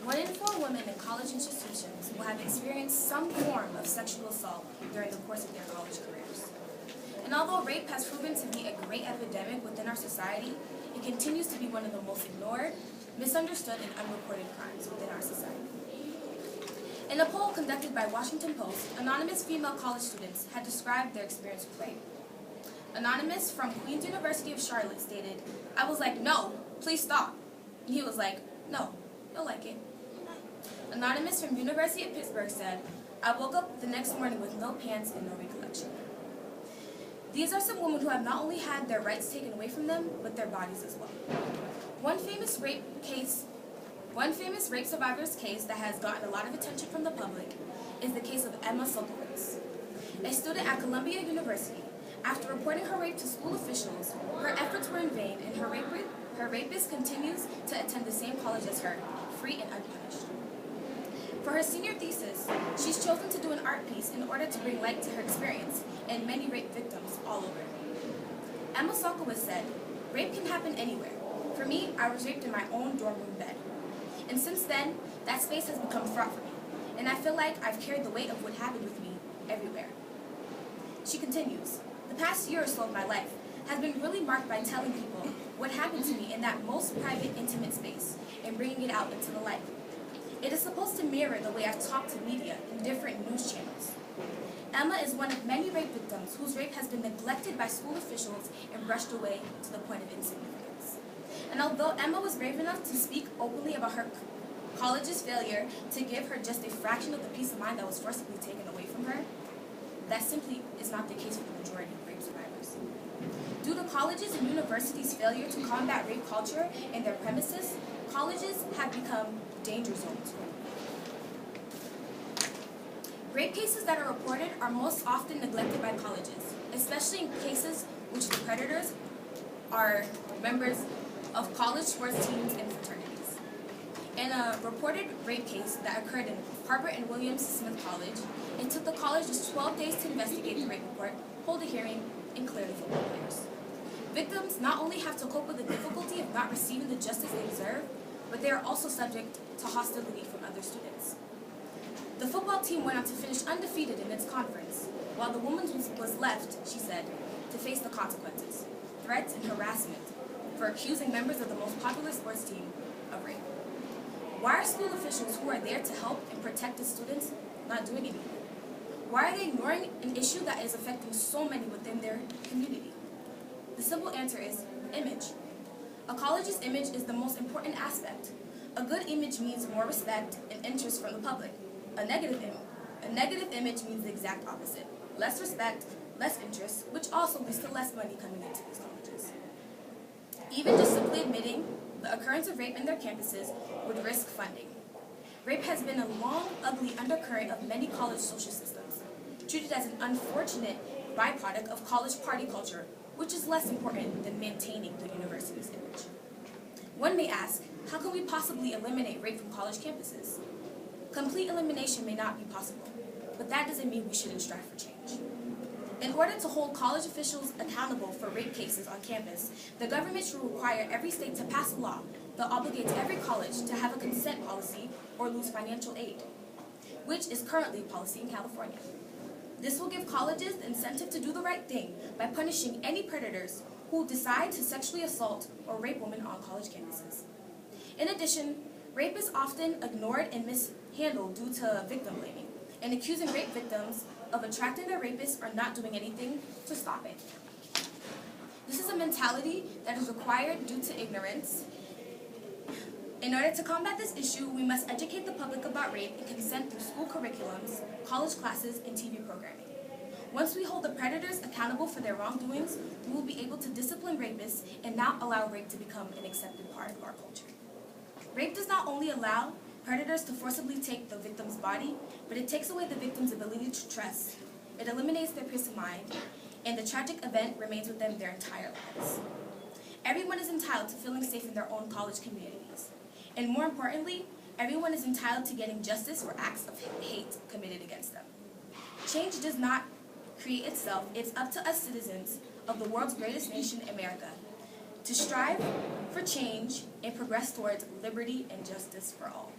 1 in 4 women in college institutions will have experienced some form of sexual assault during the course of their college careers. And although rape has proven to be a great epidemic within our society, it continues to be one of the most ignored, misunderstood, and unreported crimes within our society. In a poll conducted by Washington Post, anonymous female college students had described their experience with rape. Anonymous from Queen's University of Charlotte stated, "I was like, no, please stop." And he was like, "No, you'll like it." Anonymous from University of Pittsburgh said, "I woke up the next morning with no pants and no recollection." These are some women who have not only had their rights taken away from them, but their bodies as well. One famous rape survivor's case that has gotten a lot of attention from the public is the case of Emma Sokowitz, a student at Columbia University. After reporting her rape to school officials, her efforts were in vain, and her rapist continues to attend the same college as her, free and unpunished. For her senior thesis, she's chosen to do an art piece in order to bring light to her experience and many rape victims all over. Emma Sokowitz said, "Rape can happen anywhere. For me, I was raped in my own dorm room bed. And since then, that space has become fraught for me, and I feel like I've carried the weight of what happened with me everywhere." She continues, "The past year or so of my life has been really marked by telling people what happened to me in that most private, intimate space and bringing it out into the light. It is supposed to mirror the way I've talked to media in different news channels." Emma is one of many rape victims whose rape has been neglected by school officials and brushed away to the point of insignificance. And although Emma was brave enough to speak openly about her college's failure to give her just a fraction of the peace of mind that was forcibly taken away from her, that simply is not the case for the majority of rape survivors. Due to colleges and universities' failure to combat rape culture in their premises, colleges have become danger zones. Rape cases that are reported are most often neglected by colleges, especially in cases which the predators are members of college sports teams and fraternities. In a reported rape case that occurred in Harper and Williams Smith College, it took the college just 12 days to investigate the rape report, hold a hearing, and clear the football players. Victims not only have to cope with the difficulty of not receiving the justice they deserve, but they are also subject to hostility from other students. The football team went on to finish undefeated in its conference, while the woman was left, she said, to face the consequences, threats and harassment for accusing members of the most popular sports team of rape. Why are school officials who are there to help and protect the students not doing anything? Why are they ignoring an issue that is affecting so many within their community? The simple answer is image. A college's image is the most important aspect. A good image means more respect and interest from the public. A negative image means the exact opposite. Less respect, less interest, which also leads to less money coming into these colleges. Even just simply admitting the occurrence of rape in their campuses would risk funding. Rape has been a long, ugly undercurrent of many college social systems, treated as an unfortunate byproduct of college party culture, which is less important than maintaining the university's image. One may ask, how can we possibly eliminate rape from college campuses? Complete elimination may not be possible, but that doesn't mean we shouldn't strive for change. In order to hold college officials accountable for rape cases on campus, the government should require every state to pass a law that obligates every college to have a consent policy or lose financial aid, which is currently policy in California. This will give colleges the incentive to do the right thing by punishing any predators who decide to sexually assault or rape women on college campuses. In addition, rape is often ignored and mishandled due to victim blaming, and accusing rape victims of attracting their rapists or not doing anything to stop it. This is a mentality that is required due to ignorance. In order to combat this issue, we must educate the public about rape and consent through school curriculums, college classes, and TV programming. Once we hold the predators accountable for their wrongdoings, we will be able to discipline rapists and not allow rape to become an accepted part of our culture. Rape does not only allow predators to forcibly take the victim's body, but it takes away the victim's ability to trust. It eliminates their peace of mind, and the tragic event remains with them their entire lives. Everyone is entitled to feeling safe in their own college communities. And more importantly, everyone is entitled to getting justice for acts of hate committed against them. Change does not create itself. It's up to us citizens of the world's greatest nation, America, to strive for change and progress towards liberty and justice for all.